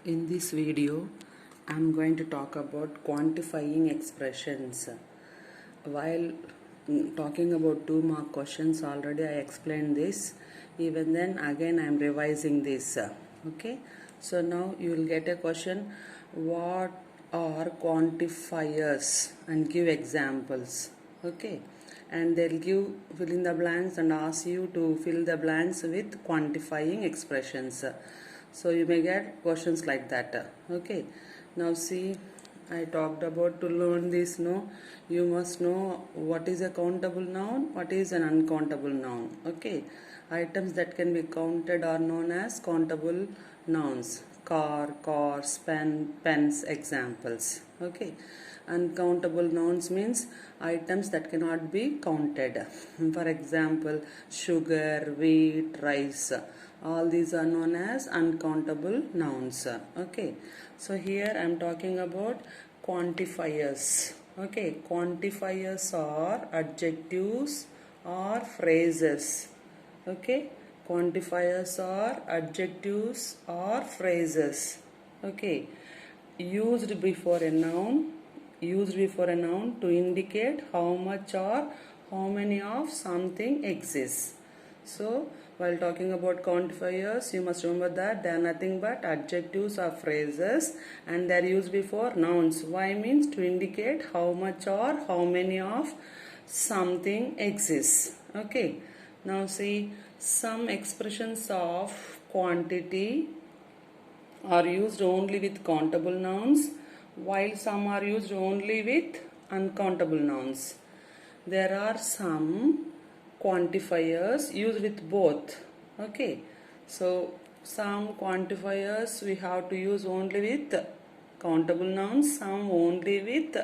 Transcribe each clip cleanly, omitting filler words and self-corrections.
In this video, I am going to talk about quantifying expressions. While talking about 2 mark questions already I explained this. Even then again I am revising this. Okay. So now you will get a question, what are quantifiers, and give examples. Okay. And they'll give fill in the blanks and ask you to fill the blanks with quantifying expressions. So you may get questions like that. Okay. Now see, I talked about to learn this. No, you must know what is a countable noun, what is an uncountable noun. Okay. Items that can be counted are known as countable nouns. Car, cars, pen, pens, examples. Okay. Uncountable nouns means items that cannot be counted. For example, sugar, wheat, rice. All these are known as uncountable nouns. Okay. So here I am talking about quantifiers. Okay. Quantifiers are adjectives or phrases. Okay. Quantifiers are adjectives or phrases. Okay. Used before a noun to indicate how much or how many of something exists. So while talking about quantifiers, you must remember that they are nothing but adjectives or phrases, and they are used before nouns. Why means to indicate how much or how many of something exists. Okay. Now see, some expressions of quantity are used only with countable nouns, while some are used only with uncountable nouns. There are some quantifiers used with both. Okay. So some quantifiers we have to use only with countable nouns, some only with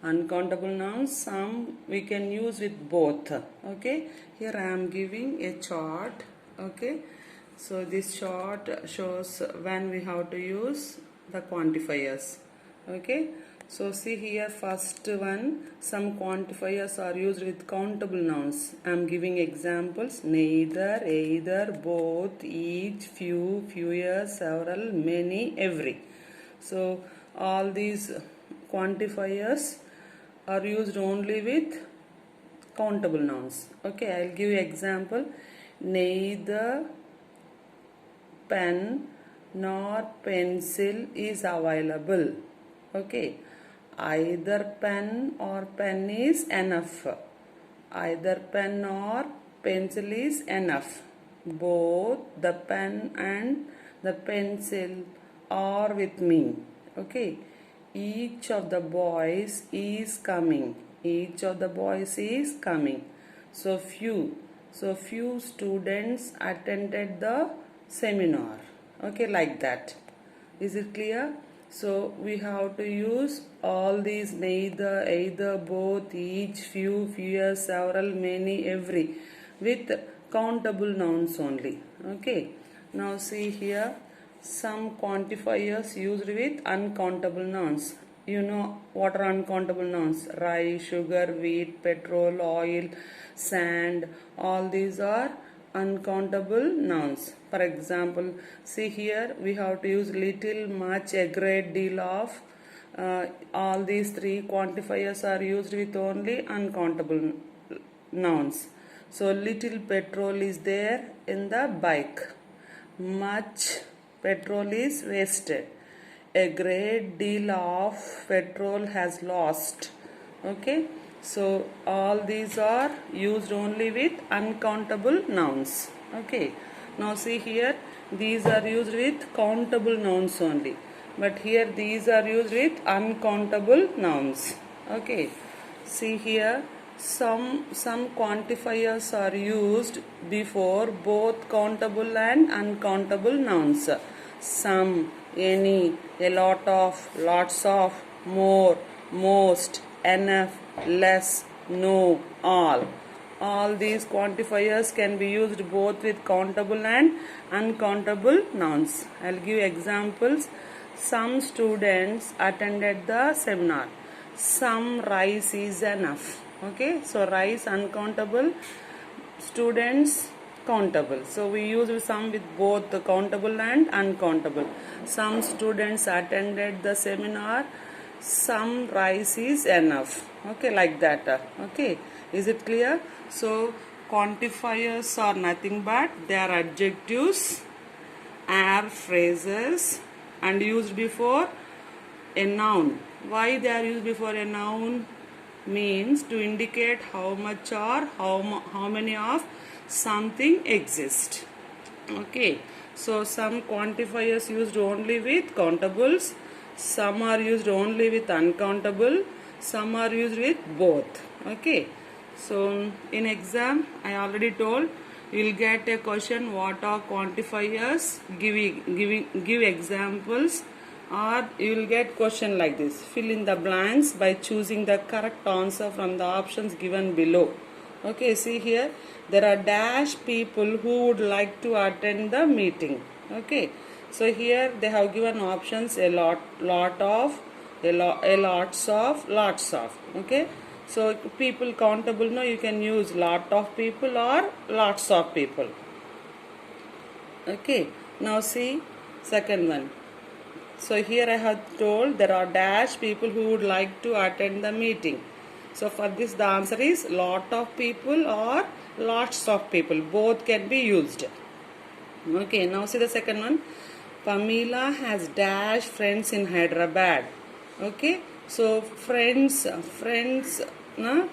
uncountable nouns, some we can use with both. Okay. Here I am giving a chart. Okay. So this chart shows when we have to use the quantifiers. Okay. So see here, first one, some quantifiers are used with countable nouns. I am giving examples: neither, either, both, each, few, fewer, several, many, every. So all these quantifiers are used only with countable nouns. Okay, I will give you example: neither pen nor pencil is available. Okay, either pen or pen is enough. Either pen or pencil is enough. Both the pen and the pencil are with me. Okay, each of the boys is coming. Each of the boys is coming. So few students attended the seminar. Okay, like that. Is it clear? So we have to use all these: neither, either, both, each, few, fewer, several, many, every with countable nouns only. Okay. Now see here, some quantifiers used with uncountable nouns. You know what are uncountable nouns? Rice, sugar, wheat, petrol, oil, sand. All these are uncountable nouns. For example, see here we have to use little, much, a great deal of. All these three quantifiers are used with only uncountable nouns. So little petrol is there in the bike. Much petrol is wasted. A great deal of petrol has lost. Okay. So all these are used only with uncountable nouns. Okay. Now see here, these are used with countable nouns only. But here these are used with uncountable nouns. Okay. See here, some quantifiers are used before both countable and uncountable nouns. Some, any, a lot of, lots of, more, most, enough, less, no, all. All these quantifiers can be used both with countable and uncountable nouns. I will give examples. Some students attended the seminar. Some rice is enough. Okay, so rice uncountable. Students countable. So we use some with both the countable and uncountable. Some students attended the seminar, some rice is enough. Okay, like that. Okay, is it clear? So quantifiers are nothing but they are adjectives, are phrases and used before a noun. Why they are used before a noun? Means to indicate how much or how many of something exist. Okay, so some quantifiers used only with countables, some are used only with uncountable, some are used with both. Okay, so in exam I already told you will get a question what are quantifiers, give examples, or you will get question like this. Fill in the blanks by choosing the correct answer from the options given below. Okay, see here there are dash people who would like to attend the meeting. Okay, so here they have given options a lots of. Okay, so people countable, no, you can use lot of people or lots of people. Okay, now see second one. So here I have told there are dash people who would like to attend the meeting. So for this the answer is lot of people or lots of people. Both can be used. Okay, now see the second one. Pamela has dash friends in Hyderabad. Okay, so friends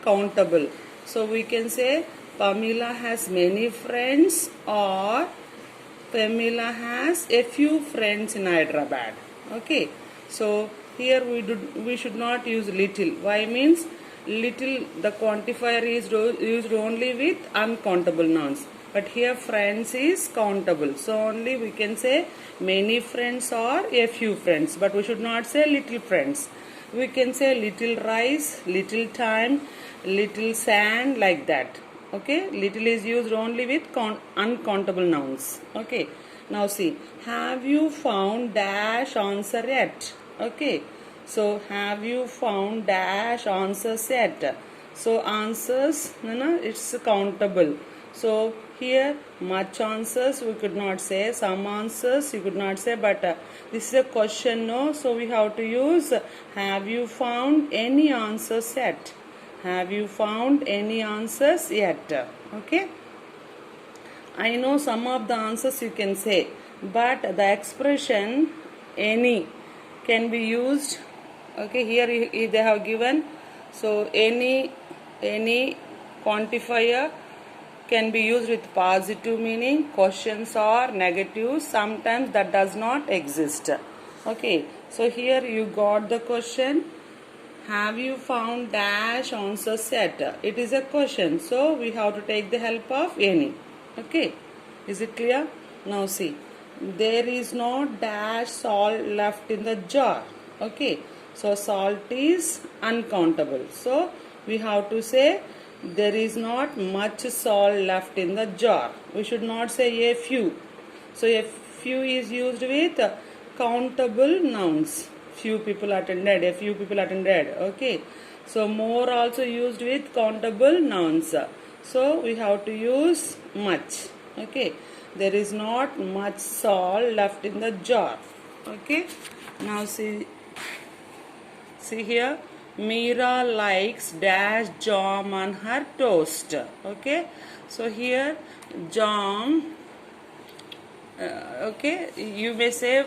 countable. So we can say Pamela has many friends or Pamela has a few friends in Hyderabad. Okay, so here we should not use little. Why means little the quantifier is used only with uncountable nouns, but here friends is countable, so only we can say many friends or a few friends, but we should not say little friends. We can say little rice, little time, little sand, like that. Okay, little is used only with uncountable nouns. Okay, now see, have you found dash answer yet? Okay, so have you found dash answers yet? So answers, it's countable. So here much answers we could not say, some answers you could not say, but this is a question, no? So we have to use have you found any answers yet? Have you found any answers yet? Okay, I know some of the answers you can say, but the expression any can be used. Okay, here they have given, so any quantifier can be used with positive meaning, questions or negative. Sometimes that does not exist. Okay, so here you got the question, have you found dash answer set? It is a question, so we have to take the help of any. Okay, is it clear? Now see, there is no dash salt left in the jar. Okay, so salt is uncountable, so we have to say there is not much salt left in the jar. We should not say a few. So a few is used with countable nouns. Few people attended, a few people attended. Okay, so more also used with countable nouns. So we have to use much. Okay, there is not much salt left in the jar. Okay, now see here, Meera likes dash jam on her toast. Okay, so here jam, okay, you may say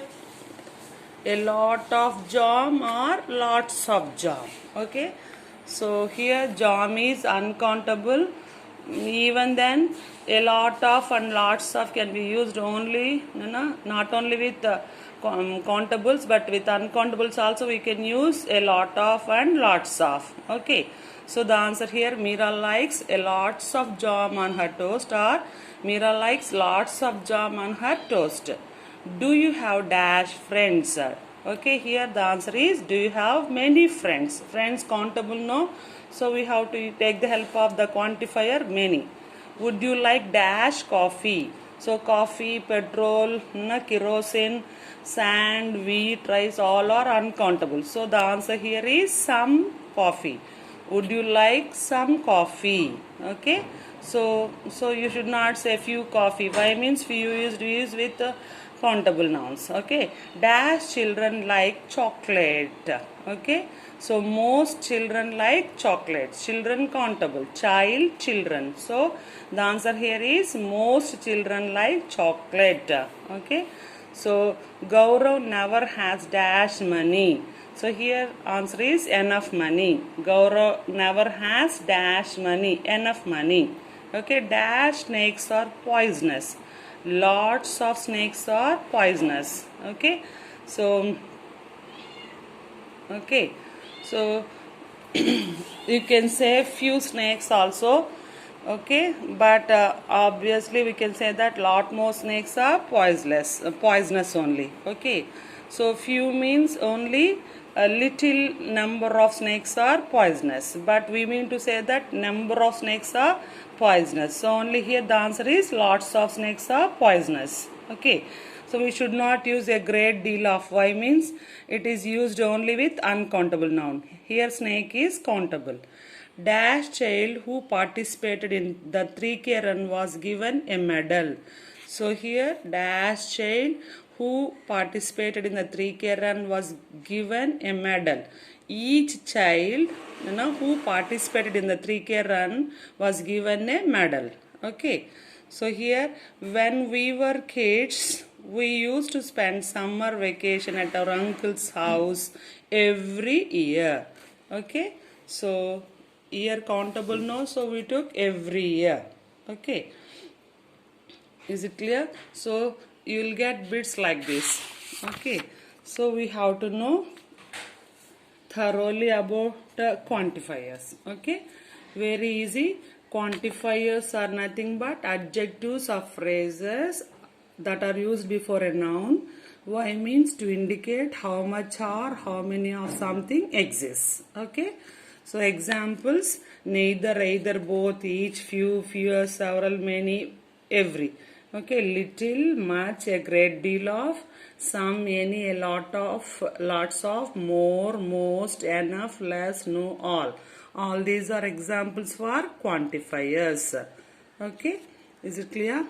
a lot of jam or lots of jam. Okay, so here jam is uncountable. Even then a lot of and lots of can be used only, not only with countables but with uncountables also we can use a lot of and lots of. Okay, so the answer here, Meera likes a lots of jam on her toast, or Meera likes lots of jam on her toast. Do you have dash friends? Okay, here the answer is, do you have many friends? Friends countable, no, so we have to take the help of the quantifier many. Would you like dash coffee? So coffee, petrol, kerosene, sand, wheat, rice, all are uncountable, so the answer here is some coffee. Would you like some coffee? Okay, So you should not say few coffee. Why means few is used with countable nouns. Okay. Dash children like chocolate. Okay. So most children like chocolates. Children countable. Child, children. So the answer here is most children like chocolate. Okay. So Gaurav never has dash money. So here answer is enough money. Gaurav never has dash money. Enough money. Okay, dash snakes are poisonous. Lots of snakes are poisonous. Okay, so okay, so you can say few snakes also. Okay, but obviously we can say that lot more snakes are poisonous only. Okay, so few means only a little number of snakes are poisonous, but we mean to say that number of snakes are poisonous. So only here the answer is lots of snakes are poisonous. Okay, so we should not use a great deal of. Why means it is used only with uncountable noun. Here snake is countable. Dash child who participated in the 3K run was given a medal. So here dash child who participated in the 3K run was given a medal. Each child who participated in the 3K run was given a medal. Okay. So here when we were kids, we used to spend summer vacation at our uncle's house every year. Okay. So year countable no, so we took every year. Okay, is it clear? So you will get bits like this. Okay, so we have to know thoroughly about quantifiers. Okay, very easy. Quantifiers are nothing but adjectives or phrases that are used before a noun. Why means to indicate how much or how many of something exists. Okay, so examples: neither, either, both, each, few, fewer, several, many, every. Okay, little, much, a great deal of, some, any, a lot of, lots of, more, most, enough, less, no, all. All these are examples for quantifiers. Okay, is it clear?